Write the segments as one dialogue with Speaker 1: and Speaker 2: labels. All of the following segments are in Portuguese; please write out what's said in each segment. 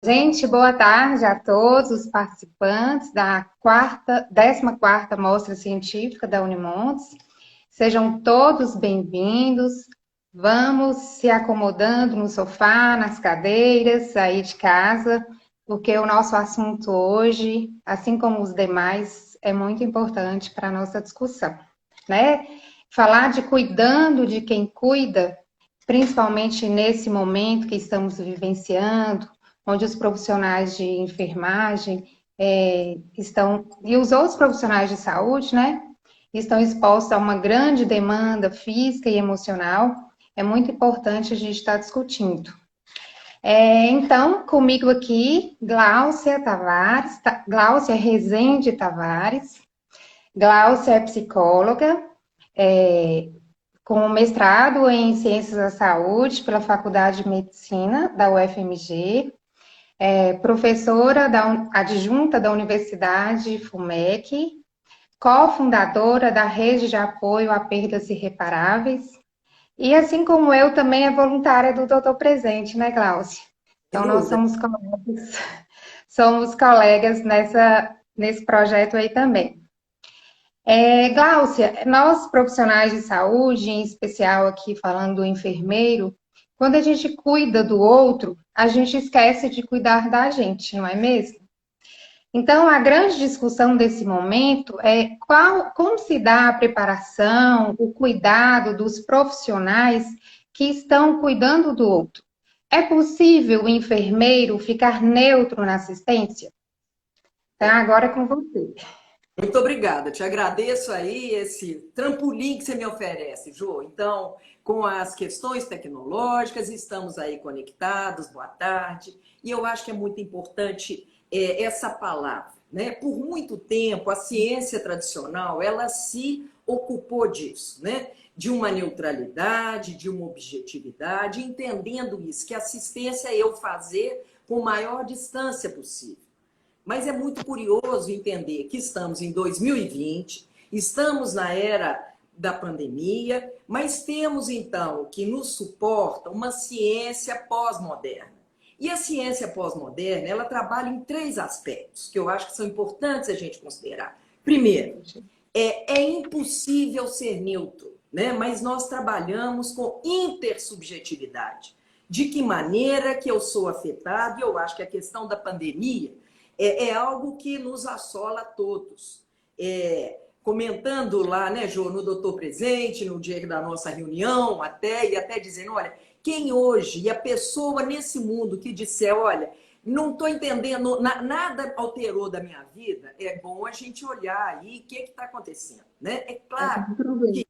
Speaker 1: Gente, boa tarde a todos os participantes da 14ª Mostra Científica da Unimontes. Sejam todos bem-vindos. Vamos se acomodando no sofá, nas cadeiras, aí de casa, porque o nosso assunto hoje, assim como os demais, é muito importante para a nossa discussão, né? Falar de cuidando de quem cuida, principalmente nesse momento que estamos vivenciando, onde os profissionais de enfermagem estão, e os outros profissionais de saúde, né, estão expostos a uma grande demanda física e emocional, é muito importante a gente estar discutindo. Então, comigo aqui, Gláucia Tavares, Gláucia Rezende Tavares. Gláucia é psicóloga, com mestrado em Ciências da Saúde pela Faculdade de Medicina da UFMG, professora adjunta da Universidade FUMEC, cofundadora da Rede de Apoio a Perdas Irreparáveis, e assim como eu, também é voluntária do Doutor Presente, né, Glaucia?
Speaker 2: Sem
Speaker 1: Então, nós
Speaker 2: dúvida.
Speaker 1: somos colegas nesse projeto aí também. Gláucia, nós profissionais de saúde, em especial aqui falando do enfermeiro, quando a gente cuida do outro, a gente esquece de cuidar da gente, não é mesmo? Então, a grande discussão desse momento é como se dá a preparação, o cuidado dos profissionais que estão cuidando do outro. É possível o enfermeiro ficar neutro na assistência? Então,
Speaker 2: É.
Speaker 1: agora é com você.
Speaker 2: Muito obrigada. Te agradeço aí esse trampolim que você me oferece, Jô. Então, com as questões tecnológicas, estamos aí conectados. Boa tarde. E eu acho que é muito importante essa palavra, né? Por muito tempo, a ciência tradicional, ela se ocupou disso, né? De uma neutralidade, de uma objetividade, entendendo isso, que assistência é eu fazer com maior distância possível. Mas é muito curioso entender que estamos em 2020, estamos na era da pandemia, mas temos então que nos suporta uma ciência pós-moderna. E a ciência pós-moderna, ela trabalha em três aspectos que eu acho que são importantes a gente considerar. Primeiro, é impossível ser neutro, né? Mas nós trabalhamos com intersubjetividade. De que maneira que eu sou afetado? E eu acho que a questão da pandemia é algo que nos assola a todos. Comentando lá, né, Jô, no Doutor Presente, no dia da nossa reunião, e até dizendo, olha, quem hoje, e a pessoa nesse mundo que disser, olha, não estou entendendo, nada alterou da minha vida, é bom a gente olhar aí o que está acontecendo, né? É claro que,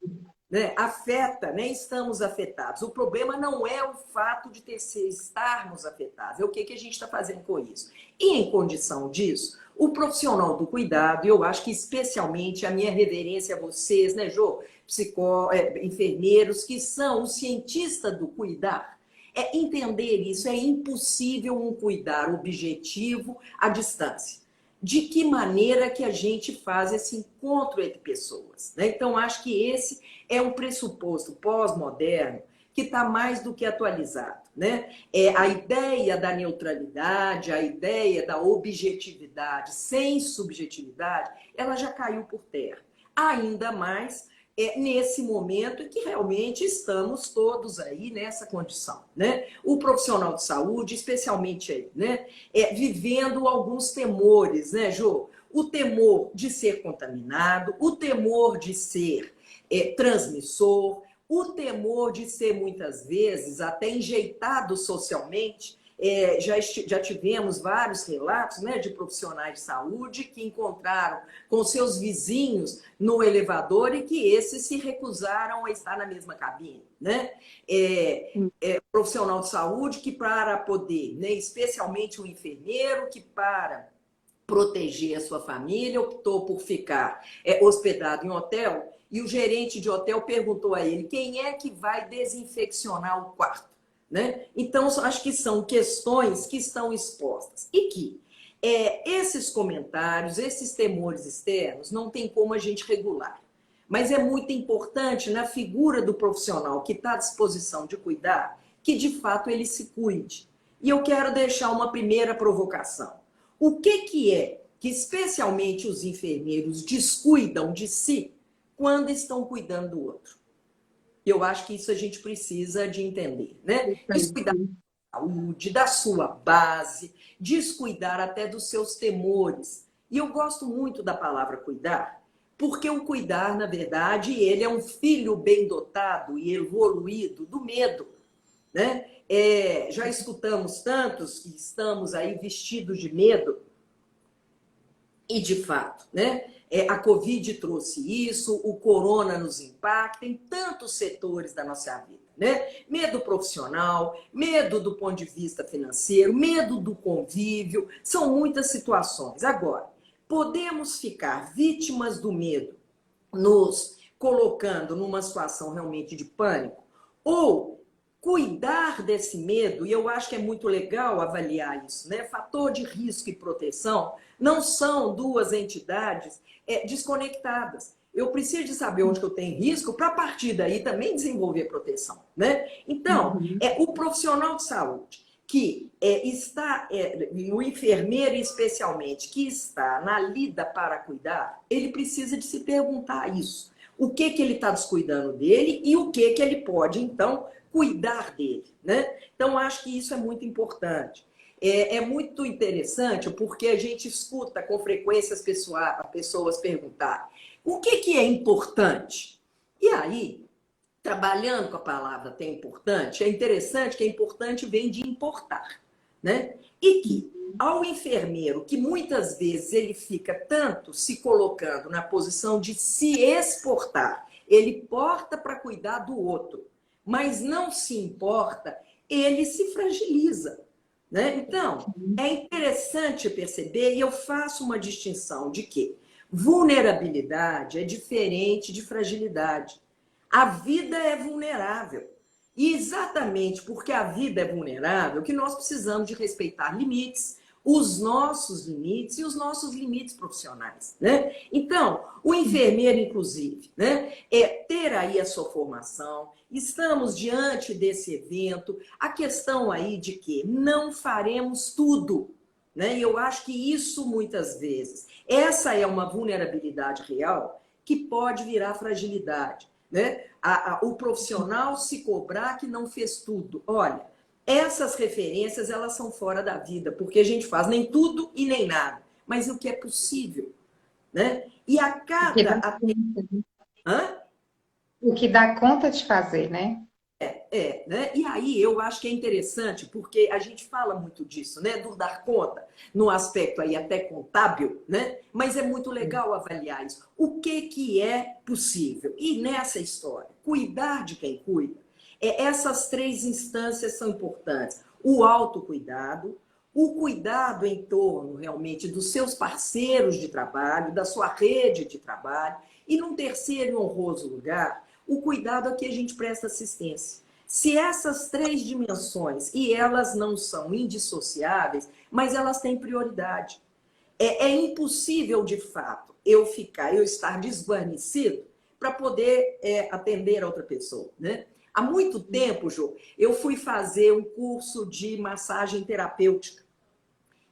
Speaker 2: né, afeta, né? Estamos afetados. O problema não é o fato de estarmos afetados, é o que a gente está fazendo com isso. E em condição disso, o profissional do cuidado, e eu acho que especialmente a minha reverência a vocês, né, Jô? Enfermeiros, que são os cientistas do cuidar, entender isso, é impossível um cuidar objetivo à distância. De que maneira que a gente faz esse encontro entre pessoas, né? Então, acho que esse é um pressuposto pós-moderno que está mais do que atualizado, né? A ideia da neutralidade, a ideia da objetividade sem subjetividade, ela já caiu por terra. Ainda mais nesse momento em que realmente estamos todos aí nessa condição, né? O profissional de saúde, especialmente aí, né? Vivendo alguns temores, né, Jô? O temor de ser contaminado, o temor de ser transmissor, o temor de ser, muitas vezes, até enjeitado socialmente. Já tivemos vários relatos, né, de profissionais de saúde que encontraram com seus vizinhos no elevador e que esses se recusaram a estar na mesma cabine, né? Profissional de saúde que, para poder, né, especialmente o enfermeiro, que para proteger a sua família, optou por ficar hospedado em hotel, e o gerente de hotel perguntou a ele quem é que vai desinfeccionar o quarto, né? Então, acho que são questões que estão expostas e que esses comentários, esses temores externos, não tem como a gente regular. Mas é muito importante na figura do profissional que está à disposição de cuidar, que de fato ele se cuide. E eu quero deixar uma primeira provocação. O que é que especialmente os enfermeiros descuidam de si quando estão cuidando do outro? Eu acho que isso a gente precisa de entender, né? Descuidar da saúde, da sua base, descuidar até dos seus temores. E eu gosto muito da palavra cuidar, porque o cuidar, na verdade, ele é um filho bem dotado e evoluído do medo, né? Já escutamos tantos que estamos aí vestidos de medo, e de fato, né? A Covid trouxe isso, o corona nos impacta em tantos setores da nossa vida, né? Medo profissional, medo do ponto de vista financeiro, medo do convívio, são muitas situações. Agora, podemos ficar vítimas do medo, nos colocando numa situação realmente de pânico, ou cuidar desse medo, e eu acho que é muito legal avaliar isso, né? Fator de risco e proteção não são duas entidades desconectadas. Eu preciso de saber onde que eu tenho risco para, a partir daí, também desenvolver proteção, né? Então, o profissional de saúde que o enfermeiro especialmente, que está na lida para cuidar, ele precisa de se perguntar isso. O que ele está descuidando dele e o que ele pode, então, cuidar dele, né? Então, acho que isso é muito importante. É muito interessante porque a gente escuta com frequência as pessoas perguntar o que é importante? E aí, trabalhando com a palavra até importante, é interessante que importante vem de importar, né? E que ao enfermeiro, que muitas vezes ele fica tanto se colocando na posição de se exportar, ele porta para cuidar do outro, mas não se importa, ele se fragiliza, né? Então, é interessante perceber, e eu faço uma distinção de que vulnerabilidade é diferente de fragilidade. A vida é vulnerável. E exatamente porque a vida é vulnerável que nós precisamos de respeitar limites, os nossos limites e os nossos limites profissionais, né? Então, o enfermeiro, inclusive, né, ter aí a sua formação, estamos diante desse evento, a questão aí de que não faremos tudo, né? E eu acho que isso, muitas vezes, essa é uma vulnerabilidade real que pode virar fragilidade, né? O profissional se cobrar que não fez tudo. Olha, essas referências, elas são fora da vida, porque a gente faz nem tudo e nem nada, mas o que é possível, né? E a cada... Hã?
Speaker 1: O que dá conta de fazer, né?
Speaker 2: Né? E aí eu acho que é interessante, porque a gente fala muito disso, né? Do dar conta, no aspecto aí até contábil, né? Mas é muito legal avaliar isso. O que é possível? E nessa história, cuidar de quem cuida, essas três instâncias são importantes. O autocuidado, o cuidado em torno realmente dos seus parceiros de trabalho, da sua rede de trabalho, e num terceiro e honroso lugar, o cuidado a que a gente presta assistência. Se essas três dimensões, e elas não são indissociáveis, mas elas têm prioridade. É impossível, de fato, eu estar desguarnecido para poder atender a outra pessoa, né? Há muito tempo, Jô, eu fui fazer um curso de massagem terapêutica.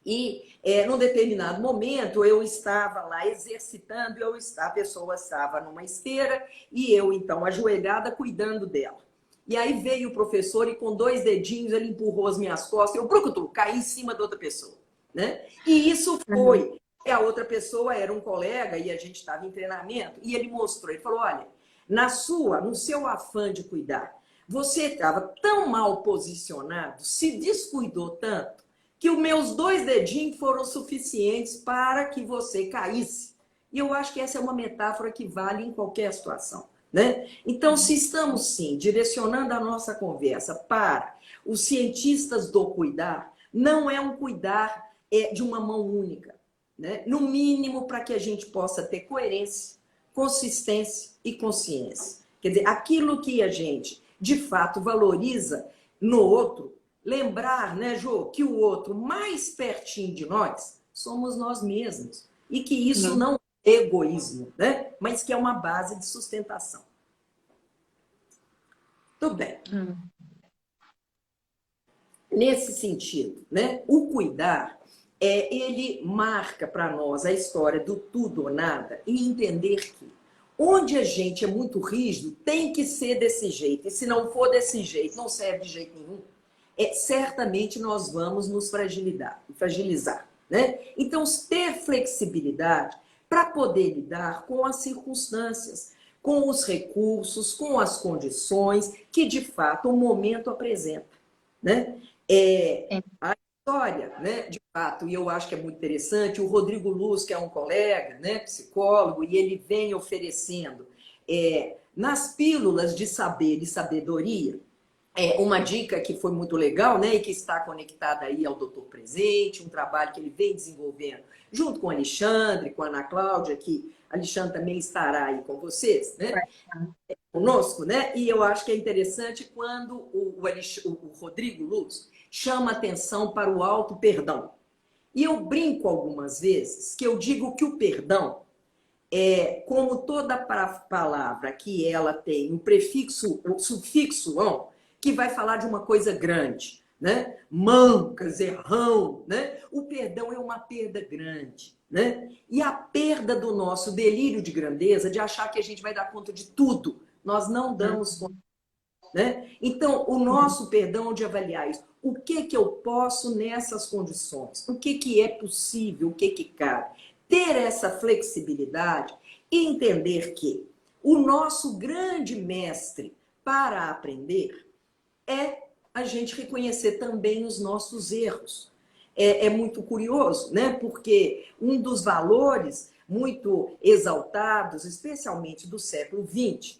Speaker 2: E, num determinado momento, eu estava lá exercitando, a pessoa estava numa esteira e eu, então, ajoelhada, cuidando dela. E aí veio o professor e com 2 dedinhos ele empurrou as minhas costas, eu caí em cima da outra pessoa, né? E isso foi. E a outra pessoa era um colega e a gente estava em treinamento e ele mostrou, ele falou, olha, no seu afã de cuidar, você estava tão mal posicionado, se descuidou tanto, que os meus 2 dedinhos foram suficientes para que você caísse. E eu acho que essa é uma metáfora que vale em qualquer situação, né? Então, se estamos, sim, direcionando a nossa conversa para os cientistas do cuidar, não é um cuidar de uma mão única, né? No mínimo, para que a gente possa ter coerência, consistência e consciência. Quer dizer, aquilo que a gente, de fato, valoriza no outro, lembrar, né, Jô, que o outro mais pertinho de nós somos nós mesmos. E que isso não é egoísmo, né? Mas que é uma base de sustentação. Tudo bem. nesse sentido, né? O cuidar, ele marca para nós a história do tudo ou nada e entender que onde a gente é muito rígido, tem que ser desse jeito. E se não for desse jeito, não serve de jeito nenhum. Certamente nós vamos nos fragilizar, né? Então, ter flexibilidade para poder lidar com as circunstâncias, com os recursos, com as condições que, de fato, o momento apresenta, né? A história, né, de fato, e eu acho que é muito interessante, o Rodrigo Luz, que é um colega, né, psicólogo, e ele vem oferecendo nas pílulas de saber e sabedoria, uma dica que foi muito legal, né, e que está conectada aí ao Doutor Presente, um trabalho que ele vem desenvolvendo junto com o Alexandre, com a Ana Cláudia, que Alexandre também estará aí com vocês, né, conosco, né? E eu acho que é interessante quando o Rodrigo Luz chama atenção para o auto perdão. E eu brinco algumas vezes que eu digo que o perdão como toda palavra que ela tem um prefixo, um sufixo on, que vai falar de uma coisa grande, né? Mancas, errão, né? O perdão é uma perda grande, né? E a perda do nosso delírio de grandeza, de achar que a gente vai dar conta de tudo, nós não damos conta, né? Então, o nosso perdão de avaliar isso. O que que eu posso nessas condições? O que que é possível? O que que cabe? Ter essa flexibilidade e entender que o nosso grande mestre para aprender é a gente reconhecer também os nossos erros. É muito curioso, né? Porque um dos valores muito exaltados, especialmente do século XX,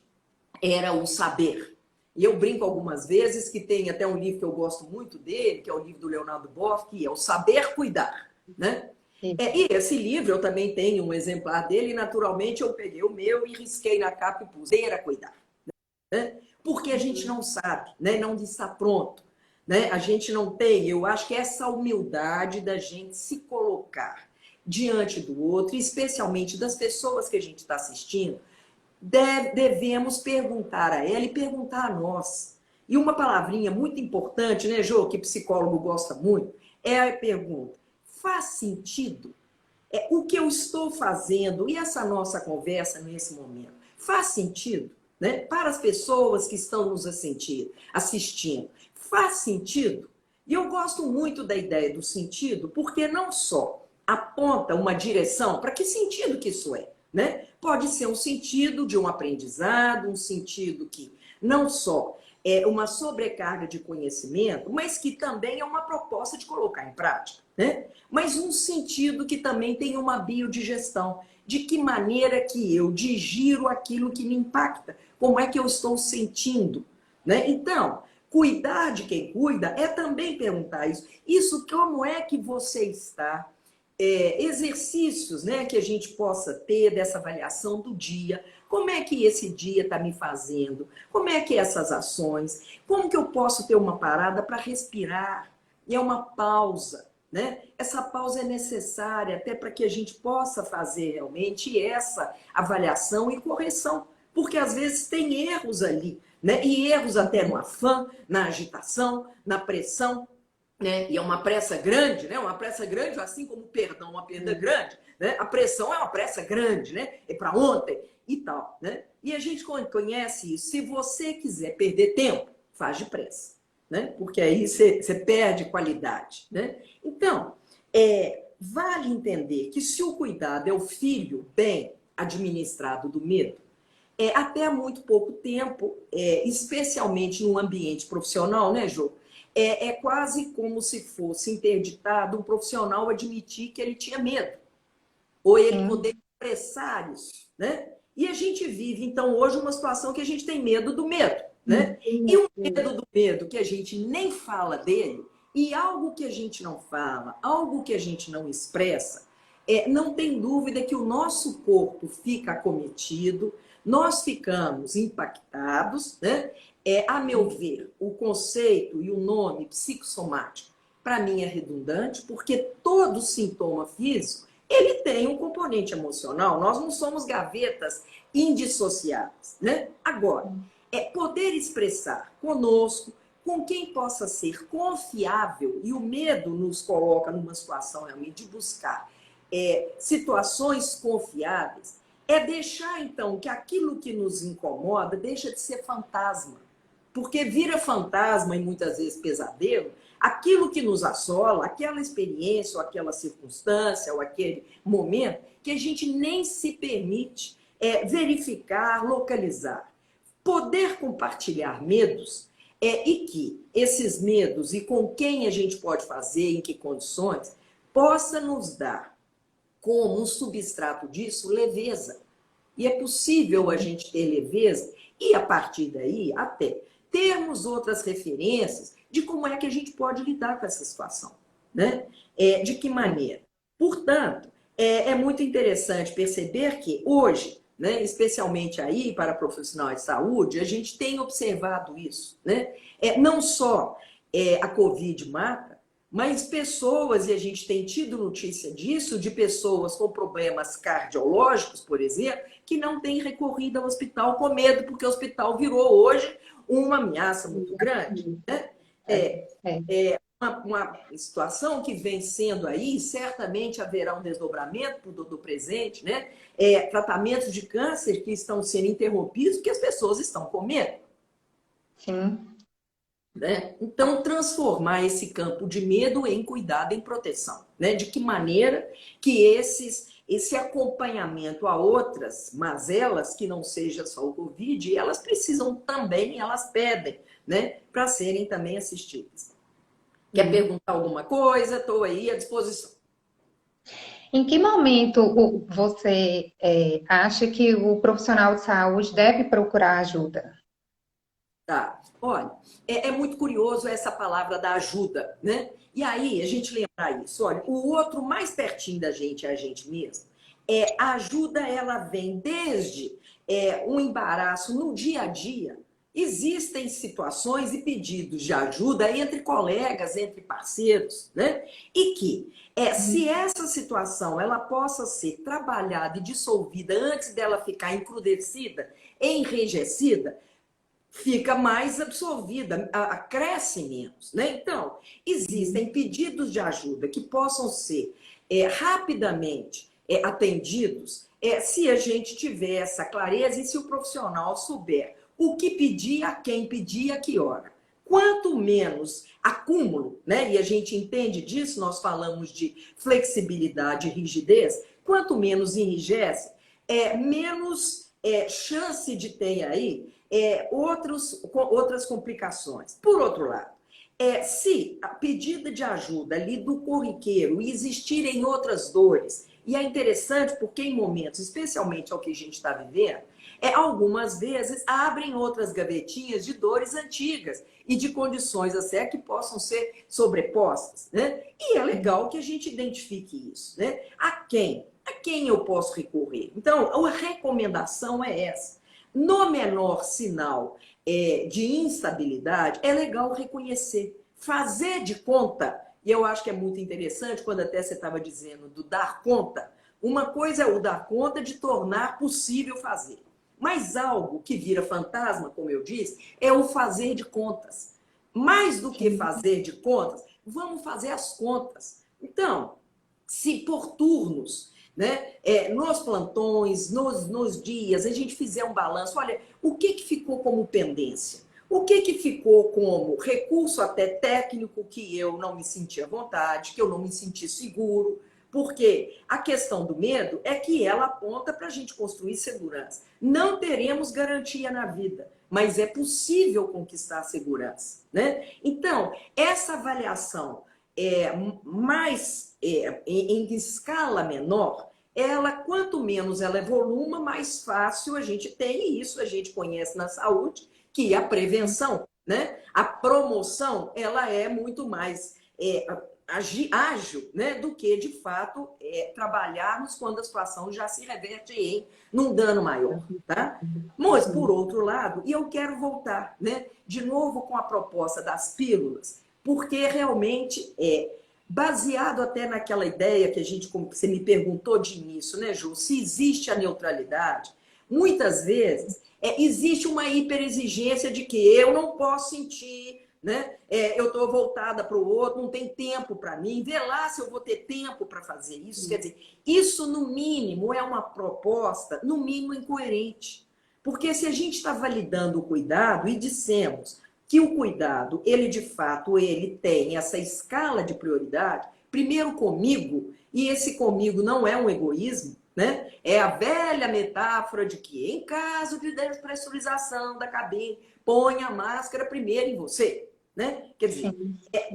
Speaker 2: era o saber. E eu brinco algumas vezes que tem até um livro que eu gosto muito dele, que é o livro do Leonardo Boff, que é o Saber Cuidar, né? E esse livro eu também tenho um exemplar dele, e naturalmente eu peguei o meu e risquei na capa e pus a cuidar, né? Porque a gente não sabe, né? Não está pronto, né? A gente não tem, eu acho que essa humildade da gente se colocar diante do outro, especialmente das pessoas que a gente está assistindo, devemos perguntar a ela e perguntar a nós. E uma palavrinha muito importante, né, Jô, que psicólogo gosta muito, é a pergunta: faz sentido? O que eu estou fazendo e essa nossa conversa nesse momento faz sentido, né? Para as pessoas que estão nos assistindo, faz sentido? E eu gosto muito da ideia do sentido, porque não só aponta uma direção, para que sentido que isso é, né? Pode ser um sentido de um aprendizado, um sentido que não só é uma sobrecarga de conhecimento, mas que também é uma proposta de colocar em prática, né? Mas um sentido que também tem uma biodigestão. De que maneira que eu digiro aquilo que me impacta? Como é que eu estou sentindo? Né? Então, cuidar de quem cuida é também perguntar isso. Isso, como é que você está? Exercícios, né, que a gente possa ter dessa avaliação do dia. Como é que esse dia está me fazendo? Como é que essas ações? Como que eu posso ter uma parada para respirar? E é uma pausa, né? Essa pausa é necessária até para que a gente possa fazer realmente essa avaliação e correção, porque às vezes tem erros ali, né? E erros até no afã, na agitação, na pressão, né? E é uma pressa grande, né? Uma pressa grande, assim como o perdão, uma perda grande, né? A pressão é uma pressa grande, né? É para ontem e tal, né? E a gente conhece isso. Se você quiser perder tempo, faz depressa, né? Porque aí você perde qualidade, né? Então, vale entender que se o cuidado é o filho bem administrado do medo, até há muito pouco tempo, especialmente no ambiente profissional, né, Jô? É quase como se fosse interditado um profissional admitir que ele tinha medo, ou ele poder expressar isso, né? E a gente vive, então, hoje uma situação que a gente tem medo do medo, né? E o medo do medo, que a gente nem fala dele, e algo que a gente não fala, algo que a gente não expressa, não tem dúvida que o nosso corpo fica acometido, nós ficamos impactados, né? A meu ver, o conceito e o nome psicossomático, para mim, é redundante, porque todo sintoma físico, ele tem um componente emocional. Nós não somos gavetas indissociáveis, né? Agora, poder expressar conosco, com quem possa ser confiável, e o medo nos coloca numa situação realmente de buscar situações confiáveis, é deixar então que aquilo que nos incomoda deixa de ser fantasma. Porque vira fantasma e muitas vezes pesadelo, aquilo que nos assola, aquela experiência, ou aquela circunstância, ou aquele momento, que a gente nem se permite verificar, localizar. Poder compartilhar medos e que esses medos e com quem a gente pode fazer, em que condições, possa nos dar, como um substrato disso, leveza. E é possível a gente ter leveza e, a partir daí, até termos outras referências de como é que a gente pode lidar com essa situação, né? De que maneira? Portanto, é muito interessante perceber que hoje, né, especialmente aí para profissionais de saúde, a gente tem observado isso, né? Não só a Covid mata, mas pessoas, e a gente tem tido notícia disso, de pessoas com problemas cardiológicos, por exemplo, que não têm recorrido ao hospital com medo, porque o hospital virou hoje uma ameaça muito grande, né? Uma situação que vem sendo aí, certamente haverá um desdobramento do presente, né? Tratamentos de câncer que estão sendo interrompidos porque as pessoas estão com medo.
Speaker 1: Sim.
Speaker 2: Né? Então, transformar esse campo de medo em cuidado, em proteção. Né? De que maneira que esse acompanhamento a outras mazelas, que não seja só o Covid, elas precisam também, elas pedem, né? Para serem também assistidas. Quer perguntar alguma coisa? Estou aí à disposição.
Speaker 1: Em que momento você acha que o profissional de saúde deve procurar ajuda?
Speaker 2: Tá. Olha, é muito curioso essa palavra da ajuda, né? E aí, a gente lembrar isso. Olha, o outro mais pertinho da gente é a gente mesmo. A ajuda, ela vem desde um embaraço no dia a dia. Existem situações e pedidos de ajuda entre colegas, entre parceiros, né? E que, se essa situação ela possa ser trabalhada e dissolvida antes dela ficar encrudecida, enrijecida, fica mais absorvida, cresce menos, né? Então, existem pedidos de ajuda que possam ser rapidamente atendidos se a gente tiver essa clareza e se o profissional souber o que pedir, a quem pedir, a que hora. Quanto menos acúmulo, né? E a gente entende disso, nós falamos de flexibilidade e rigidez, quanto menos enrijece, menos chance de ter aí outras complicações. Por outro lado, se a pedida de ajuda ali do corriqueiro existirem outras dores, e é interessante porque em momentos, especialmente ao que a gente está vivendo, algumas vezes abrem outras gavetinhas de dores antigas e de condições até que possam ser sobrepostas, né? E é legal que a gente identifique isso, né? A quem eu posso recorrer? Então, a recomendação é essa. No menor sinal de instabilidade, é legal reconhecer, fazer de conta, e eu acho que é muito interessante, quando até você estava dizendo do dar conta, uma coisa é o dar conta de tornar possível fazer, mas algo que vira fantasma, como eu disse, é o fazer de contas. Mais do que fazer de contas, vamos fazer as contas. Então, se por turnos, né, nos plantões, nos dias, a gente fizer um balanço, olha, o que ficou como pendência? O que ficou como recurso até técnico que eu não me senti à vontade, que eu não me senti seguro? Porque a questão do medo é que ela aponta para a gente construir segurança. Não teremos garantia na vida, mas é possível conquistar a segurança, né? Então, essa avaliação em escala menor, ela, quanto menos ela evoluma, mais fácil a gente tem, e isso a gente conhece na saúde, que a prevenção, né? A promoção, ela é muito mais ágil, né? Do que, de fato, trabalharmos quando a situação já se reverte em num dano maior, tá? Mas, por outro lado, e eu quero voltar, né? De novo com a proposta das pílulas, porque realmente baseado até naquela ideia que você me perguntou de início, né, Ju? Se existe a neutralidade, muitas vezes existe uma hiperexigência de que eu não posso sentir né? Eu estou voltada para o outro, não tem tempo para mim, vê lá se eu vou ter tempo para fazer isso. Quer dizer, isso no mínimo é uma proposta, no mínimo incoerente. Porque se a gente está validando o cuidado e dissemos que o cuidado, ele de fato, ele tem essa escala de prioridade, primeiro comigo, e esse comigo não é um egoísmo, né? É a velha metáfora de que em caso de despressurização da cabine, põe a máscara primeiro em você, né? Quer dizer,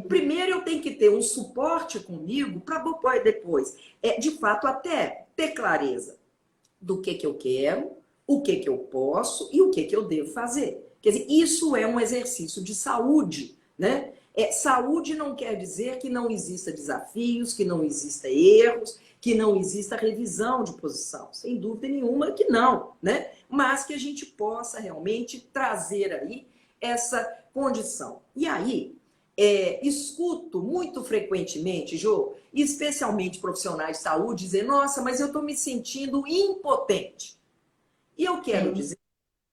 Speaker 2: primeiro eu tenho que ter um suporte comigo para depois, de fato, até ter clareza do que eu quero, o que eu posso e o que eu devo fazer. Quer dizer, isso é um exercício de saúde, né? Saúde não quer dizer que não exista desafios, que não exista erros, que não exista revisão de posição. Sem dúvida nenhuma que não, né? Mas que a gente possa realmente trazer aí essa condição. E aí, escuto muito frequentemente, Jô, especialmente profissionais de saúde, dizer, nossa, mas eu estou me sentindo impotente. E eu quero dizer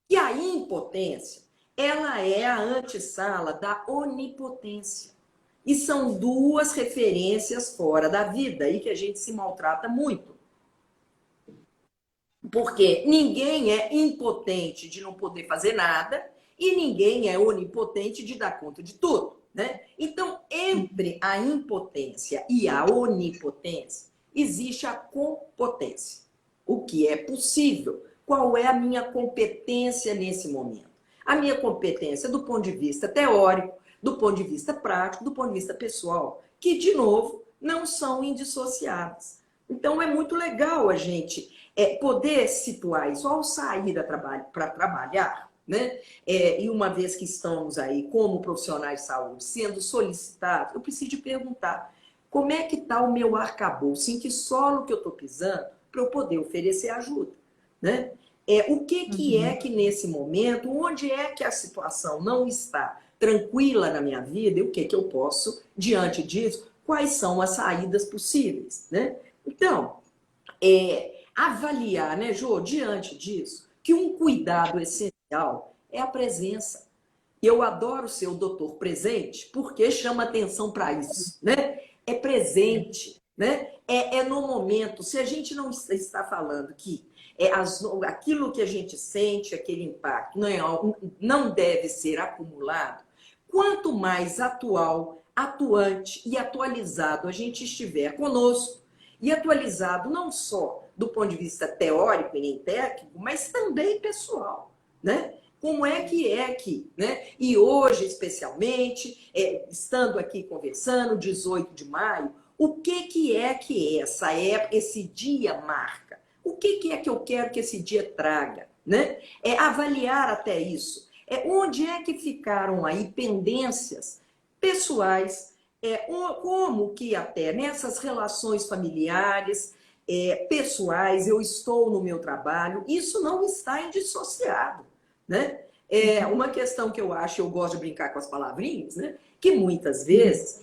Speaker 2: que a impotência, ela é a antessala da onipotência. E são duas referências fora da vida aí que a gente se maltrata muito. Porque ninguém é impotente de não poder fazer nada e ninguém é onipotente de dar conta de tudo, né? Então, entre a impotência e a onipotência, existe a compotência. O que é possível? Qual é a minha competência nesse momento? A minha competência do ponto de vista teórico, do ponto de vista prático, do ponto de vista pessoal, que, de novo, não são indissociáveis. Então, é muito legal a gente poder situar isso ao sair para trabalhar, né? E uma vez que estamos aí como profissionais de saúde sendo solicitados, eu preciso de perguntar como é que está o meu arcabouço, em que solo que eu estou pisando para eu poder oferecer ajuda, né? O que é que nesse momento, onde é que a situação não está tranquila na minha vida e o que eu posso, diante disso, quais são as saídas possíveis, né? Então, avaliar, né, Jô, diante disso, que um cuidado essencial é a presença. Eu adoro ser o doutor presente porque chama atenção para isso, né? É presente, né? É no momento. Se a gente não está falando que aquilo que a gente sente, aquele impacto, não deve ser acumulado, quanto mais atual, atuante e atualizado a gente estiver conosco, e atualizado não só do ponto de vista teórico e nem técnico, mas também pessoal, né? Como é que, né? E hoje, especialmente, estando aqui conversando, 18 de maio, o que essa época, esse dia marca? O que é que eu quero que esse dia traga, né? Avaliar até isso. Onde é que ficaram aí pendências pessoais, como que até nessas relações familiares, pessoais, eu estou no meu trabalho, isso não está indissociado, né? Uma questão que eu acho, eu gosto de brincar com as palavrinhas, né? Que muitas vezes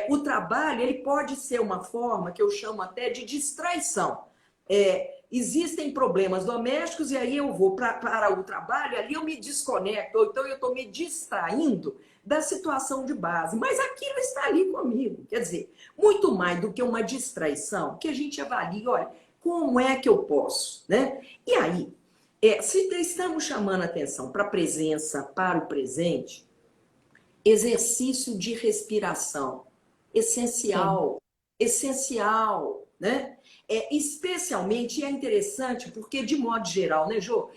Speaker 2: o trabalho ele pode ser uma forma que eu chamo até de distraição. Existem problemas domésticos e aí eu vou para o trabalho, ali eu me desconecto, ou então eu estou me distraindo da situação de base, mas aquilo está ali comigo. Quer dizer, muito mais do que uma distraição, que a gente avalie, olha, como é que eu posso, né? E aí, se estamos chamando atenção para a presença, para o presente, exercício de respiração, essencial, essencial, né? Especialmente, e é interessante, porque, de modo geral, né, Jô?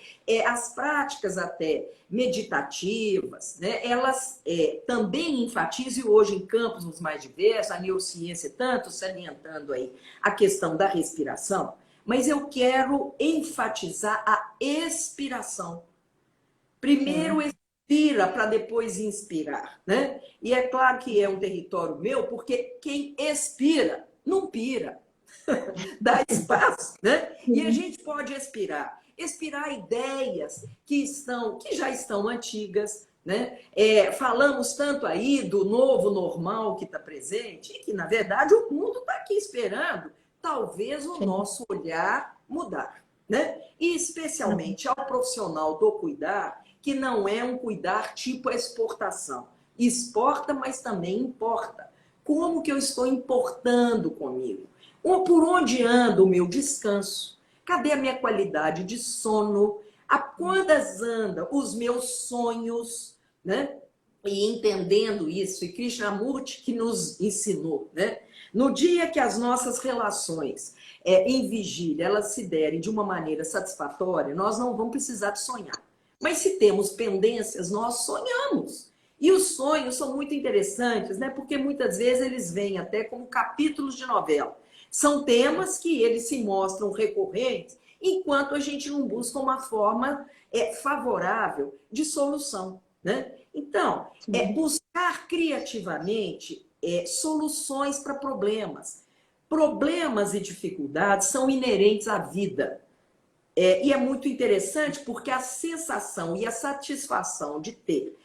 Speaker 2: As práticas até meditativas, né, elas também enfatizam, e hoje em campos os mais diversos, a neurociência tanto salientando aí a questão da respiração, mas eu quero enfatizar a expiração. Primeiro, expira para depois inspirar, né? E é claro que é um território meu, porque quem expira não pira. Dá espaço, né? E a gente pode expirar ideias que já estão antigas, né? Falamos tanto aí do novo normal que está presente e que, na verdade, o mundo está aqui esperando, talvez o nosso olhar mudar, né? E especialmente ao profissional do cuidar, que não é um cuidar tipo exportação. exporta, mas também importa. Como que eu estou importando comigo? Ou por onde anda o meu descanso? Cadê a minha qualidade de sono? A quantas andam os meus sonhos, né? E entendendo isso, e Krishnamurti que nos ensinou, né? No dia que as nossas relações em vigília elas se derem de uma maneira satisfatória, nós não vamos precisar de sonhar. Mas se temos pendências, nós sonhamos. E os sonhos são muito interessantes, né? Porque muitas vezes eles vêm até como capítulos de novela. São temas que eles se mostram recorrentes, enquanto a gente não busca uma forma favorável de solução, né? Então, buscar criativamente soluções para problemas. Problemas e dificuldades são inerentes à vida. E é muito interessante porque a sensação e a satisfação de ter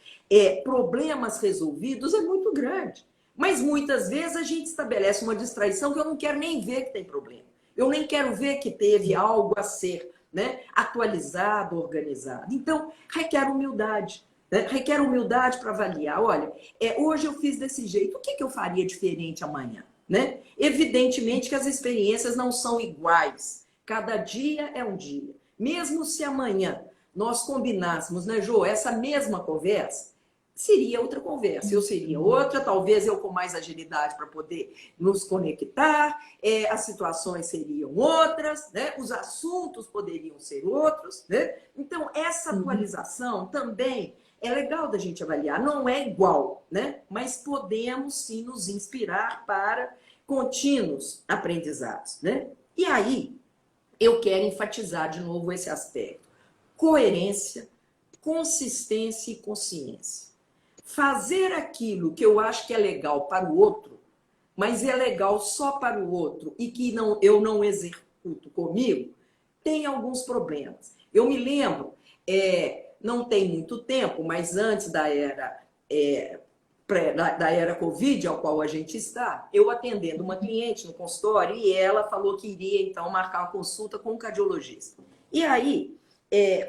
Speaker 2: problemas resolvidos é muito grande. Mas muitas vezes a gente estabelece uma distraição que eu não quero nem ver que tem problema. Eu nem quero ver que teve algo a ser, né, atualizado, organizado. Então, requer humildade. Né? Requer humildade para avaliar. Olha, hoje eu fiz desse jeito, o que eu faria diferente amanhã? Né? Evidentemente que as experiências não são iguais. Cada dia é um dia. Mesmo se amanhã nós combinássemos, né, Jô, essa mesma conversa, seria outra conversa. Eu seria outra, talvez eu com mais agilidade para poder nos conectar, as situações seriam outras, né? Os assuntos poderiam ser outros. Né? Então, essa atualização também é legal da gente avaliar. Não é igual, né? Mas podemos sim nos inspirar para contínuos aprendizados. Né? E aí, eu quero enfatizar de novo esse aspecto. Coerência, consistência e consciência. Fazer aquilo que eu acho que é legal para o outro, mas é legal só para o outro e que eu não executo comigo, tem alguns problemas. Eu me lembro, não tem muito tempo, mas antes da era Covid, ao qual a gente está, eu atendendo uma cliente no consultório e ela falou que iria, então, marcar uma consulta com um cardiologista. E aí,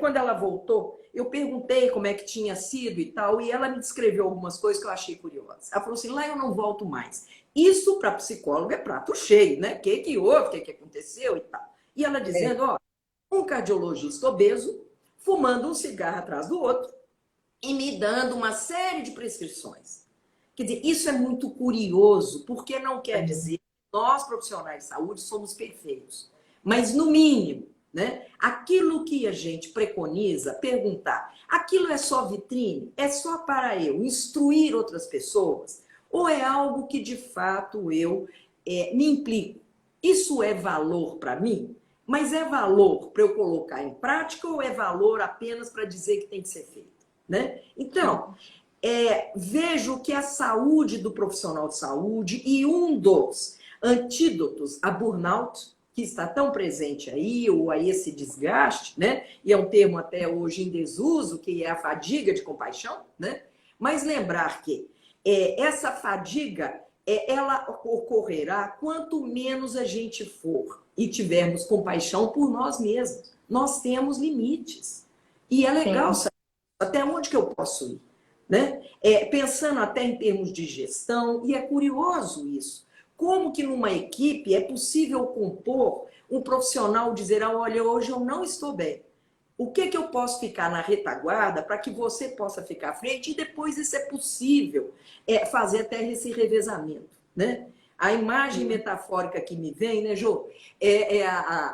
Speaker 2: quando ela voltou, eu perguntei como é que tinha sido e tal, e ela me descreveu algumas coisas que eu achei curiosas. Ela falou assim, lá eu não volto mais. Isso, para psicólogo, é prato cheio, né? O que houve, o que aconteceu e tal. E ela dizendo, ó, um cardiologista obeso, fumando um cigarro atrás do outro e me dando uma série de prescrições. Quer dizer, isso é muito curioso, porque não quer dizer que nós, profissionais de saúde, somos perfeitos. Mas, no mínimo, né, aquilo que a gente preconiza, perguntar, aquilo é só vitrine? É só para eu instruir outras pessoas? Ou é algo que, de fato, eu me implico? Isso é valor para mim? Mas é valor para eu colocar em prática ou é valor apenas para dizer que tem que ser feito? Né? Então, vejo que a saúde do profissional de saúde e um dos antídotos a burnout, que está tão presente aí, ou a esse desgaste, né? E é um termo até hoje em desuso, que é a fadiga de compaixão, né? Mas lembrar que essa fadiga, ela ocorrerá quanto menos a gente for e tivermos compaixão por nós mesmos. Nós temos limites. E é legal saber até onde que eu posso ir. Né? Pensando até em termos de gestão, e é curioso isso. Como que numa equipe é possível compor um profissional dizer, olha, hoje eu não estou bem. O que eu posso ficar na retaguarda para que você possa ficar à frente e depois isso é possível fazer até esse revezamento. Né? A imagem metafórica que me vem, né, Jô?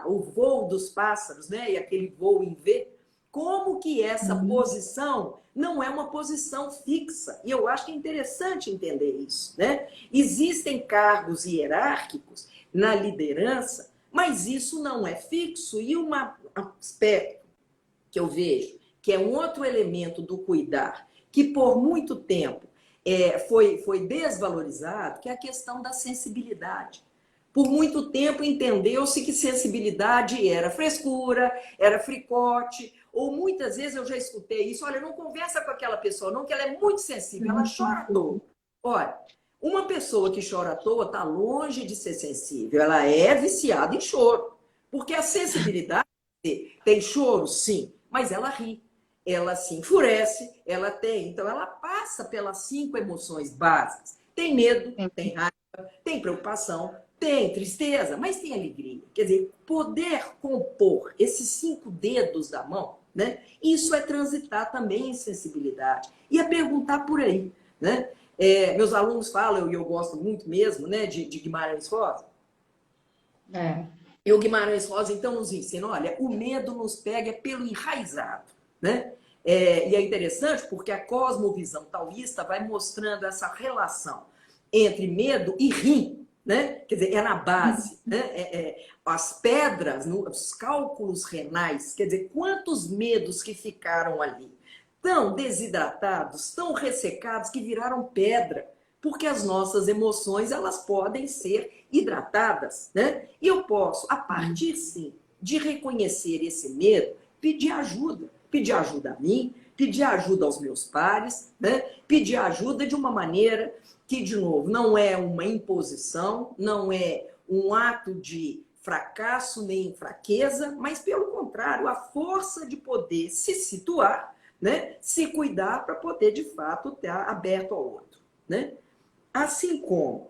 Speaker 2: O voo dos pássaros, né? E aquele voo em V. Como que essa posição não é uma posição fixa? E eu acho que é interessante entender isso, né? Existem cargos hierárquicos na liderança, mas isso não é fixo. E um aspecto que eu vejo, que é um outro elemento do cuidar, que por muito tempo foi desvalorizado, que é a questão da sensibilidade. Por muito tempo entendeu-se que sensibilidade era frescura, era fricote, ou muitas vezes eu já escutei isso, olha, não conversa com aquela pessoa não, que ela é muito sensível, ela chora à toa. Olha, uma pessoa que chora à toa está longe de ser sensível, ela é viciada em choro. Porque a sensibilidade tem choro, sim, mas ela ri. ela se enfurece, ela tem. Então, ela passa pelas 5 emoções básicas. Tem medo, tem raiva, tem preocupação, tem tristeza, mas tem alegria. Quer dizer, poder compor esses 5 dedos da mão, né? Isso é transitar também em sensibilidade. E é perguntar por aí, né? Meus alunos falam, e eu gosto muito mesmo, né, de Guimarães Rosa. E o Guimarães Rosa, então, nos ensina, olha, o medo nos pega pelo enraizado, né? E é interessante porque a cosmovisão taoísta vai mostrando essa relação entre medo e rim, né? Quer dizer, é na base, né? As pedras, os cálculos renais, quer dizer, quantos medos que ficaram ali, tão desidratados, tão ressecados que viraram pedra, porque as nossas emoções elas podem ser hidratadas, né? E eu posso, a partir sim de reconhecer esse medo, pedir ajuda a mim, pedir ajuda aos meus pares, né? Pedir ajuda de uma maneira que, de novo, não é uma imposição, não é um ato de fracasso nem fraqueza, mas, pelo contrário, a força de poder se situar, né? Se cuidar para poder, de fato, estar aberto ao outro, né? Assim como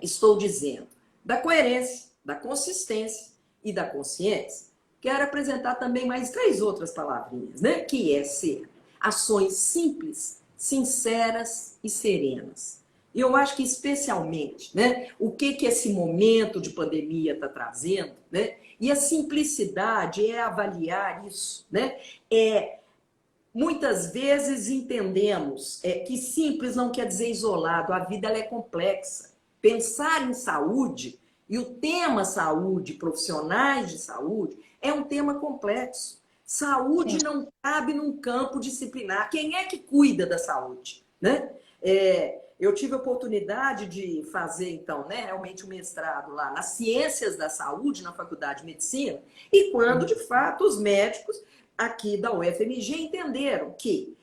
Speaker 2: estou dizendo da coerência, da consistência e da consciência, quero apresentar também mais 3 outras palavrinhas, né? Que é ser ações simples, sinceras e serenas. E eu acho que especialmente, né? O que esse momento de pandemia está trazendo, né? E a simplicidade é avaliar isso, né? Muitas vezes entendemos que simples não quer dizer isolado, a vida ela é complexa. Pensar em saúde, e o tema saúde, profissionais de saúde, é um tema complexo. Saúde não cabe num campo disciplinar. Quem é que cuida da saúde, né? Eu tive a oportunidade de fazer, então, né, realmente um mestrado lá nas ciências da saúde, na Faculdade de Medicina, e quando, de fato, os médicos aqui da UFMG entenderam que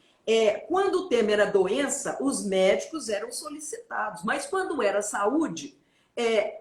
Speaker 2: quando o tema era doença, os médicos eram solicitados, mas quando era saúde,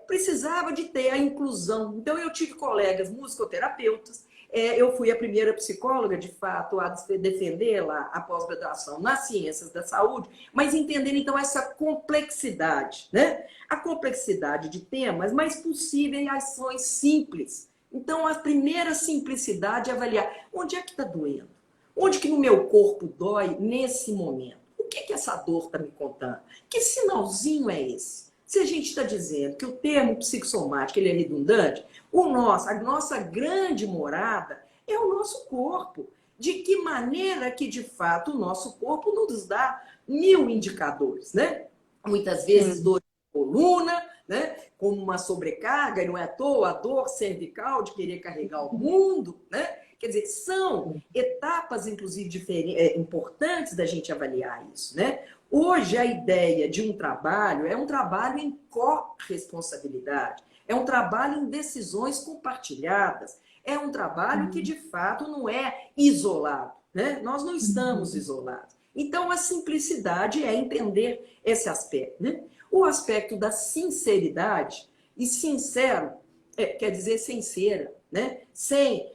Speaker 2: precisava de ter a inclusão. Então, eu tive colegas musicoterapeutas, eu fui a primeira psicóloga, de fato, a defender lá a pós-graduação nas ciências da saúde, mas entendendo, então, essa complexidade, né? A complexidade de temas, mas possíveis ações simples. Então, a primeira simplicidade é avaliar onde é que está doendo, onde que no meu corpo dói nesse momento. O que essa dor está me contando? Que sinalzinho é esse? Se a gente está dizendo que o termo psicossomático ele é redundante, a nossa grande morada é o nosso corpo. De que maneira que, de fato, o nosso corpo nos dá 1000 indicadores, né? Muitas vezes dor de coluna, né? Como uma sobrecarga, e não é à toa a dor cervical de querer carregar o mundo, né? Quer dizer, são etapas, inclusive, importantes da gente avaliar isso, né? Hoje, a ideia de um trabalho é um trabalho em corresponsabilidade, é um trabalho em decisões compartilhadas, é um trabalho que, de fato, não é isolado, né? Nós não estamos isolados. Então, a simplicidade é entender esse aspecto, né? O aspecto da sinceridade, e sincero quer dizer sincera, né? Sem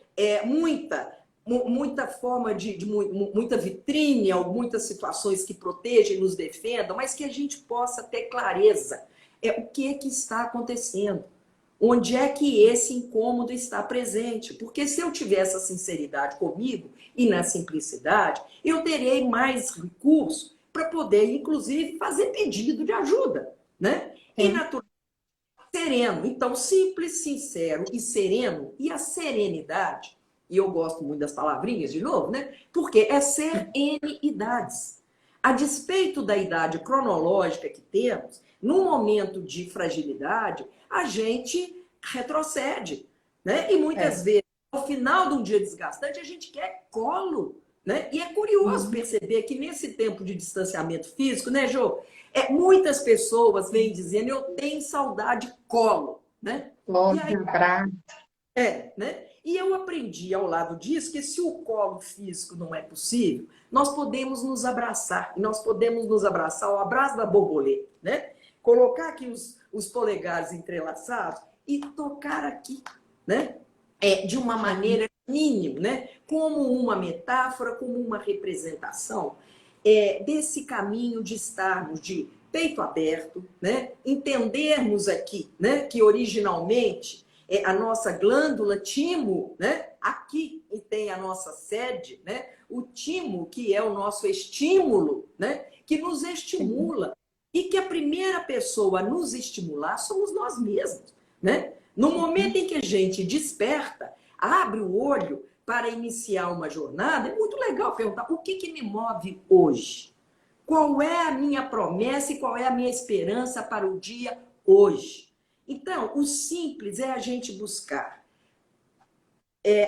Speaker 2: muita forma muita vitrine, ou muitas situações que protejam e nos defendam, mas que a gente possa ter clareza. O que é que está acontecendo? Onde é que esse incômodo está presente? Porque se eu tiver essa sinceridade comigo e na simplicidade, eu terei mais recurso para poder, inclusive, fazer pedido de ajuda, né? E naturalmente, sereno. Então, simples, sincero e sereno. E a serenidade, e eu gosto muito das palavrinhas de novo, né? Porque é ser N idades. A despeito da idade cronológica que temos, no momento de fragilidade, a gente retrocede, né? E muitas vezes, ao final de um dia desgastante, a gente quer colo, né? E é curioso perceber que nesse tempo de distanciamento físico, né, Jô? Muitas pessoas vêm dizendo, eu tenho saudade de colo, né?
Speaker 1: Bom,
Speaker 2: E aí, né? E eu aprendi ao lado disso que se o colo físico não é possível, nós podemos nos abraçar. E nós podemos nos abraçar ao abraço da borboleta, né? Colocar aqui os polegares entrelaçados e tocar aqui, né? De uma maneira mínimo, né? Como uma metáfora, como uma representação desse caminho de estarmos de peito aberto, né? Entendermos aqui, né, que originalmente a nossa glândula timo, né, aqui tem a nossa sede, né, o timo, que é o nosso estímulo, né, que nos estimula, e que a primeira pessoa a nos estimular somos nós mesmos, né? No momento em que a gente desperta, abre o olho para iniciar uma jornada, é muito legal perguntar o que me move hoje? Qual é a minha promessa e qual é a minha esperança para o dia hoje? Então, o simples é a gente buscar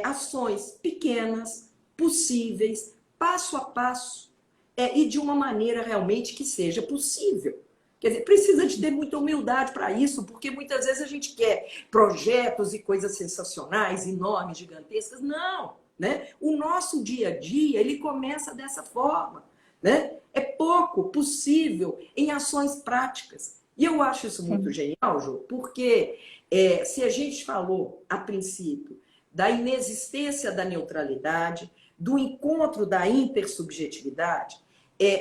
Speaker 2: ações pequenas, possíveis, passo a passo, e de uma maneira realmente que seja possível. Quer dizer, precisa de ter muita humildade para isso, porque muitas vezes a gente quer projetos e coisas sensacionais, enormes, gigantescas. Não, né? O nosso dia a dia, ele começa dessa forma, né? É pouco possível em ações práticas. E eu acho isso muito genial, Jô, porque se a gente falou, a princípio, da inexistência da neutralidade, do encontro da intersubjetividade,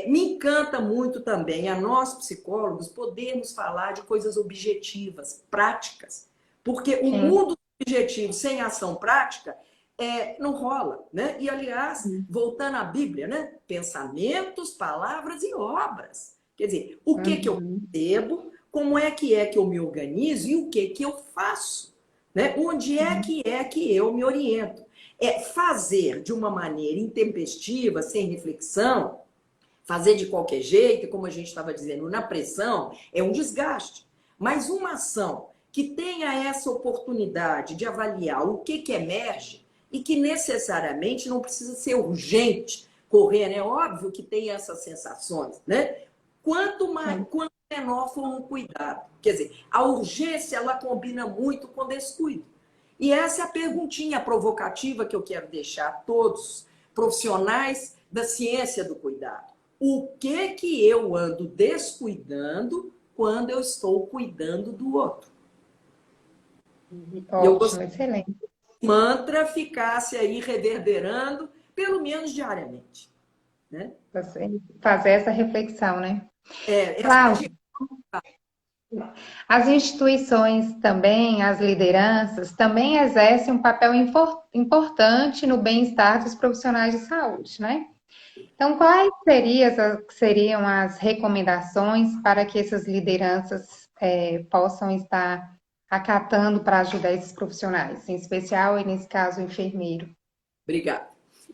Speaker 2: me encanta muito também a nós, psicólogos, podermos falar de coisas objetivas, práticas. Porque o mundo objetivo sem ação prática não rola, né? E, aliás, voltando à Bíblia, né? Pensamentos, palavras e obras. Quer dizer, o que eu percebo, como é que eu me organizo e o que eu faço, né? Onde é que eu me oriento? Fazer de uma maneira intempestiva, sem reflexão, fazer de qualquer jeito, como a gente estava dizendo, na pressão, é um desgaste. Mas uma ação que tenha essa oportunidade de avaliar o que emerge e que necessariamente não precisa ser urgente correr, é óbvio que tem essas sensações, né? Quanto menor for um cuidado. Quer dizer, a urgência, ela combina muito com descuido. E essa é a perguntinha provocativa que eu quero deixar a todos, profissionais da ciência do cuidado. O que eu ando descuidando quando eu estou cuidando do outro?
Speaker 1: Ótimo, excelente.
Speaker 2: Que o mantra ficasse aí reverberando, pelo menos diariamente. Né?
Speaker 1: Fazer essa reflexão, né?
Speaker 2: Essa
Speaker 1: as instituições também, as lideranças, também exercem um papel importante no bem-estar dos profissionais de saúde, né? Então, quais seriam as recomendações para que essas lideranças possam estar acatando para ajudar esses profissionais, em especial, e nesse caso, o enfermeiro?
Speaker 2: Obrigada.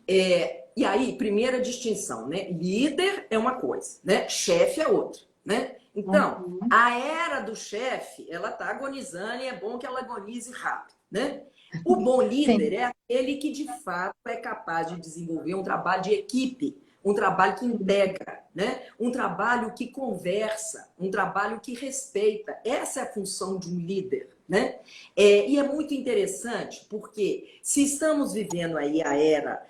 Speaker 2: E aí, primeira distinção, né? Líder é uma coisa, né? Chefe é outra, né? Então, a era do chefe, ela está agonizando e é bom que ela agonize rápido, né? O bom líder é aquele que, de fato, é capaz de desenvolver um trabalho de equipe, um trabalho que integra, né? Um trabalho que conversa, um trabalho que respeita. Essa é a função de um líder, né? E é muito interessante porque se estamos vivendo aí a era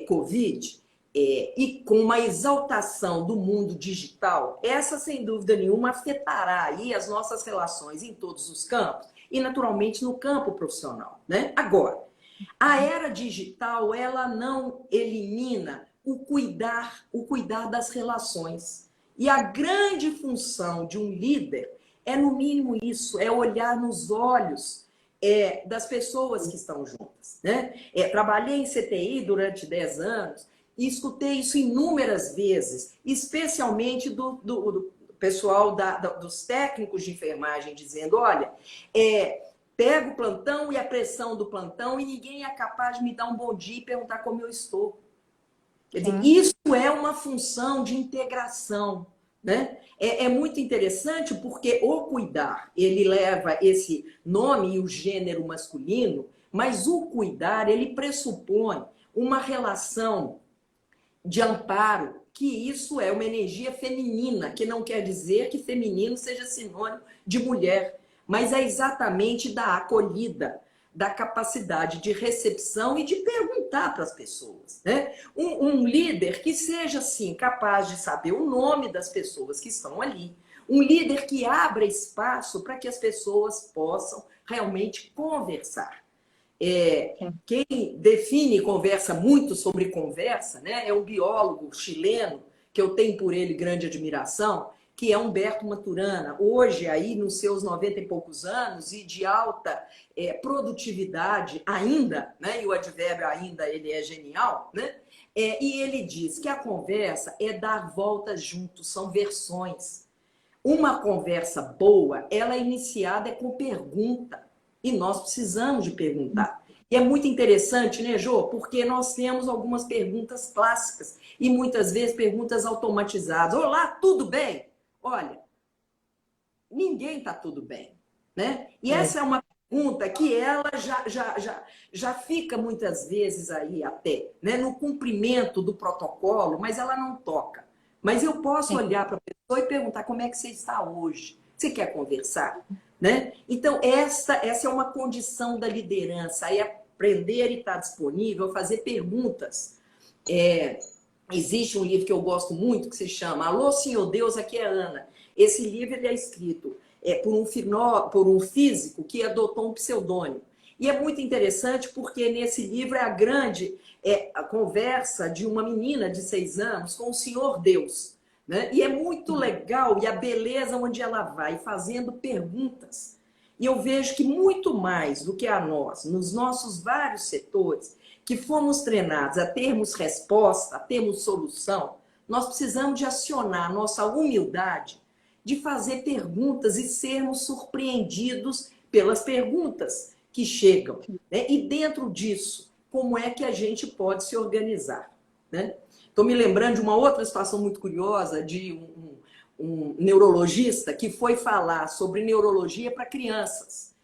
Speaker 2: Covid, e com uma exaltação do mundo digital, essa, sem dúvida nenhuma, afetará aí as nossas relações em todos os campos e, naturalmente, no campo profissional, né? Agora, a era digital, ela não elimina o cuidar das relações. E a grande função de um líder é, no mínimo, isso, é olhar nos olhos das pessoas que estão juntas, né? Trabalhei em CTI durante 10 anos e escutei isso inúmeras vezes, especialmente do pessoal dos técnicos de enfermagem, dizendo, olha, pego o plantão e a pressão do plantão e ninguém é capaz de me dar um bom dia e perguntar como eu estou. Quer dizer, isso é uma função de integração, né? É muito interessante porque o cuidar, ele leva esse nome e o gênero masculino, mas o cuidar, ele pressupõe uma relação de amparo, que isso é uma energia feminina, que não quer dizer que feminino seja sinônimo de mulher, mas é exatamente da acolhida, da capacidade de recepção e de perguntar para as pessoas, né? Um líder que seja, assim, capaz de saber o nome das pessoas que estão ali, um líder que abra espaço para que as pessoas possam realmente conversar. Quem define conversa muito sobre conversa, né, é um biólogo chileno, que eu tenho por ele grande admiração, que é Humberto Maturana. Hoje, aí, nos seus 90 e poucos anos, e de alta produtividade ainda, né, e o advérbio ainda ele é genial, né, e ele diz que a conversa é dar voltas juntos, são versões. Uma conversa boa, ela é iniciada com pergunta. E nós precisamos de perguntar. E é muito interessante, né, Jô? Porque nós temos algumas perguntas clássicas e muitas vezes perguntas automatizadas. Olá, tudo bem? Olha, ninguém está tudo bem, né? E essa é uma pergunta que ela já fica muitas vezes aí até, né, no cumprimento do protocolo, mas ela não toca. Mas eu posso olhar para a pessoa e perguntar como é que você está hoje? Você quer conversar? Né? Então, essa é uma condição da liderança, é aprender e estar disponível, fazer perguntas. Existe um livro que eu gosto muito que se chama Alô, Senhor Deus, aqui é Ana. Esse livro ele é escrito por um físico que adotou um pseudônimo. E é muito interessante porque nesse livro é a conversa de uma menina de 6 anos com o Senhor Deus. Né? E é muito legal, e a beleza onde ela vai, fazendo perguntas. E eu vejo que muito mais do que a nós, nos nossos vários setores, que fomos treinados a termos resposta, a termos solução, nós precisamos de acionar a nossa humildade, de fazer perguntas e sermos surpreendidos pelas perguntas que chegam. Né? E dentro disso, como é que a gente pode se organizar? Né? Estou me lembrando de uma outra situação muito curiosa de um neurologista que foi falar sobre neurologia para crianças,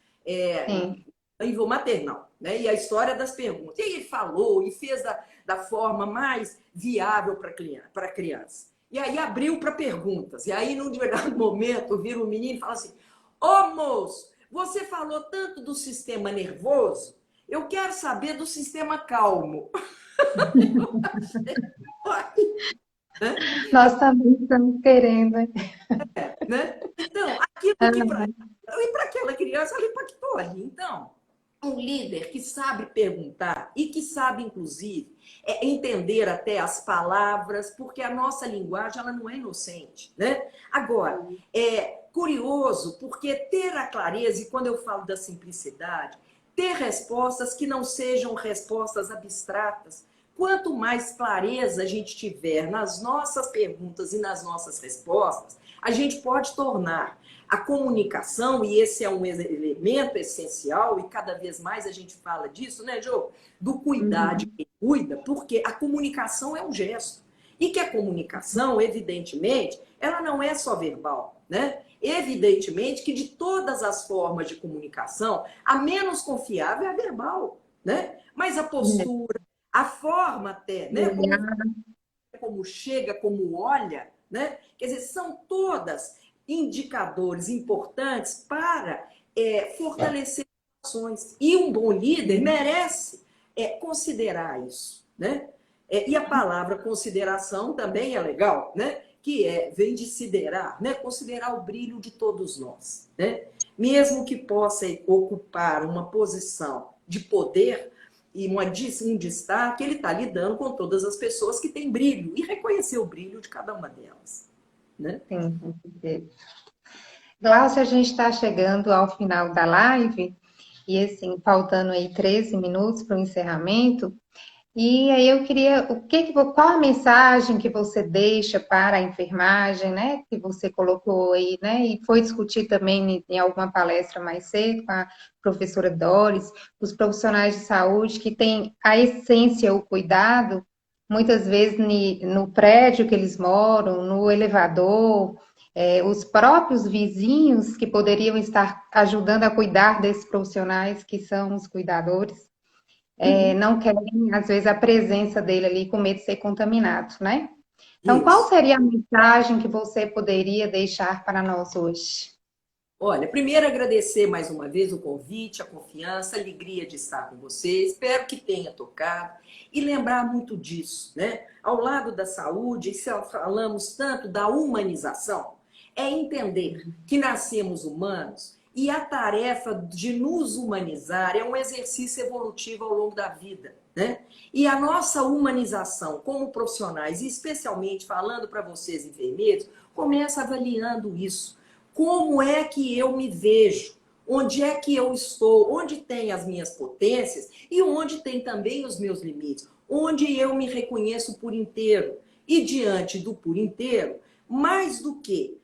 Speaker 2: a nível maternal, né? E a história das perguntas. E ele falou e fez da forma mais viável para a criança. E aí abriu para perguntas. E aí, num determinado momento, vira um menino e fala assim: Ô moço, você falou tanto do sistema nervoso, eu quero saber do sistema calmo.
Speaker 1: Nós também estamos querendo.
Speaker 2: Né? Então, aquilo que para aquela criança ela impactou ali. Então, um líder que sabe perguntar e que sabe, inclusive, entender até as palavras, porque a nossa linguagem ela não é inocente. Né? Agora, é curioso, porque ter a clareza, e quando eu falo da simplicidade, ter respostas que não sejam respostas abstratas. Quanto mais clareza a gente tiver nas nossas perguntas e nas nossas respostas, a gente pode tornar a comunicação, e esse é um elemento essencial, e cada vez mais a gente fala disso, né, Jô? Do cuidar de quem cuida, porque a comunicação é um gesto. E que a comunicação, evidentemente, ela não é só verbal, né? Evidentemente que de todas as formas de comunicação, a menos confiável é a verbal, né? Mas a postura, a forma até, né? Como chega, como olha, né? Quer dizer, são todas indicadores importantes para fortalecer ações. E um bom líder merece considerar isso, né? E a palavra consideração também é legal, né? Que vem de siderar, né? Considerar o brilho de todos nós, né? Mesmo que possa ocupar uma posição de poder e um destaque, ele está lidando com todas as pessoas que têm brilho e reconhecer o brilho de cada uma delas, né?
Speaker 1: Sim, com certeza. Glaucia, a gente está chegando ao final da live e assim, faltando aí 13 minutos para o encerramento. E aí eu queria, qual a mensagem que você deixa para a enfermagem, né? Que você colocou aí, né? E foi discutir também em alguma palestra mais cedo com a professora Doris, os profissionais de saúde que têm a essência, o cuidado, muitas vezes no prédio que eles moram, no elevador, os próprios vizinhos que poderiam estar ajudando a cuidar desses profissionais que são os cuidadores. Não querem, às vezes, a presença dele ali com medo de ser contaminado, né? Então, qual
Speaker 2: Isso.
Speaker 1: seria a mensagem que você poderia deixar para nós hoje?
Speaker 2: Olha, primeiro agradecer mais uma vez o convite, a confiança, a alegria de estar com você. Espero que tenha tocado e lembrar muito disso, né? Ao lado da saúde, se falamos tanto da humanização, é entender que nascemos humanos E a tarefa de nos humanizar é um exercício evolutivo ao longo da vida, né? E a nossa humanização como profissionais, e especialmente falando para vocês enfermeiros, começa avaliando isso. Como é que eu me vejo? Onde é que eu estou? Onde tem as minhas potências e onde tem também os meus limites? Onde eu me reconheço por inteiro? E diante do por inteiro, mais do que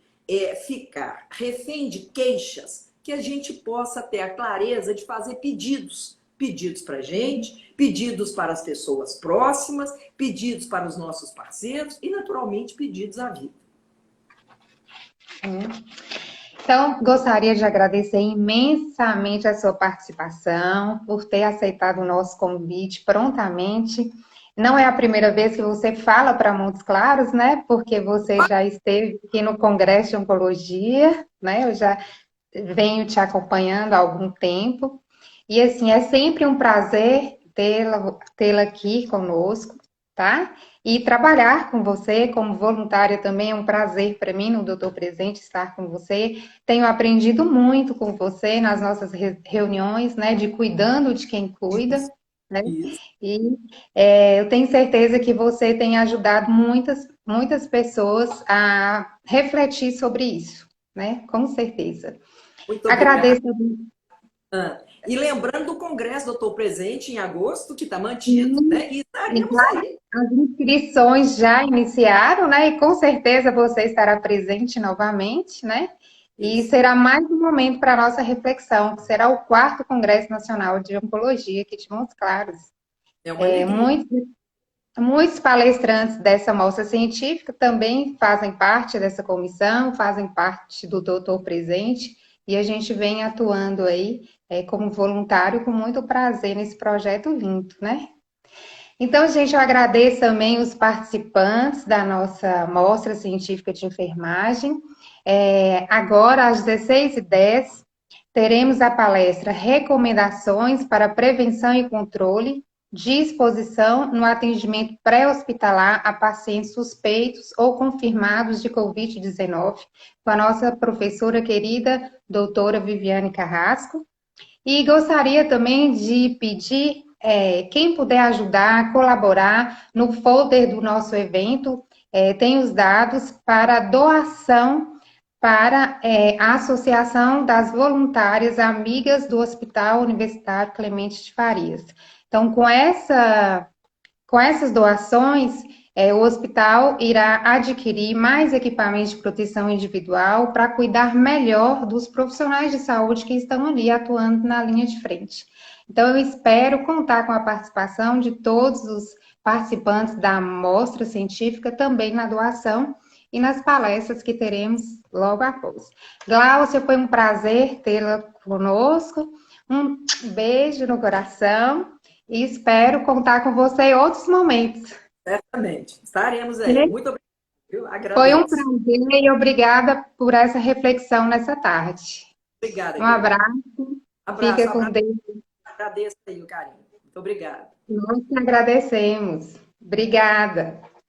Speaker 2: ficar refém de queixas, que a gente possa ter a clareza de fazer pedidos. Pedidos para a gente, pedidos para as pessoas próximas, pedidos para os nossos parceiros e, naturalmente, pedidos à vida.
Speaker 1: Então, gostaria de agradecer imensamente a sua participação, por ter aceitado o nosso convite prontamente. Não é a primeira vez que você fala para Montes Claros, né? Porque você já esteve aqui no Congresso de Oncologia, né? Eu já venho te acompanhando há algum tempo. E assim, é sempre um prazer tê-la aqui conosco, tá? E trabalhar com você como voluntária também é um prazer para mim, no Doutor Presente, estar com você. Tenho aprendido muito com você nas nossas reuniões, né? De cuidando de quem cuida, né?
Speaker 2: Isso.
Speaker 1: E eu tenho certeza que você tem ajudado muitas pessoas a refletir sobre isso, né? Com certeza.
Speaker 2: Muito obrigada.
Speaker 1: Agradeço.
Speaker 2: E lembrando do Congresso Doutor Presente em agosto, que está mantido,
Speaker 1: Sim,
Speaker 2: né? E estaremos aí.
Speaker 1: as inscrições já iniciaram, né? E com certeza você estará presente novamente, né? E
Speaker 2: Isso.
Speaker 1: será mais um momento para a nossa reflexão, que será o 4º Congresso Nacional de Oncologia aqui de Montes Claros.
Speaker 2: É uma alegria.
Speaker 1: Muitos palestrantes dessa mostra científica também fazem parte dessa comissão, fazem parte do Doutor Presente, e a gente vem atuando aí como voluntário com muito prazer nesse projeto lindo, né? Então, gente, eu agradeço também os participantes da nossa mostra científica de enfermagem. Agora, às 16h10, teremos a palestra Recomendações para Prevenção e Controle de Exposição no Atendimento Pré-Hospitalar a Pacientes Suspeitos ou Confirmados de Covid-19, com a nossa professora querida, doutora Viviane Carrasco. E gostaria também de pedir, quem puder ajudar, colaborar no folder do nosso evento, tem os dados para doação para a Associação das Voluntárias Amigas do Hospital Universitário Clemente de Farias. Então, com essas doações, o hospital irá adquirir mais equipamentos de proteção individual para cuidar melhor dos profissionais de saúde que estão ali atuando na linha de frente. Então, eu espero contar com a participação de todos os participantes da mostra científica, também na doação e nas palestras que teremos logo após. Gláucia, foi um prazer tê-la conosco. Um beijo no coração. E espero contar com você em outros momentos.
Speaker 2: Certamente. Estaremos aí. Muito obrigado. Eu
Speaker 1: Foi um
Speaker 2: agradeço.
Speaker 1: prazer e obrigada por essa reflexão nessa tarde.
Speaker 2: Obrigada,
Speaker 1: Um
Speaker 2: querida.
Speaker 1: abraço,
Speaker 2: Abraço,
Speaker 1: fica com
Speaker 2: abraço.
Speaker 1: Deus.
Speaker 2: Agradeço aí o carinho. Muito obrigada.
Speaker 1: Nós que agradecemos. Obrigada.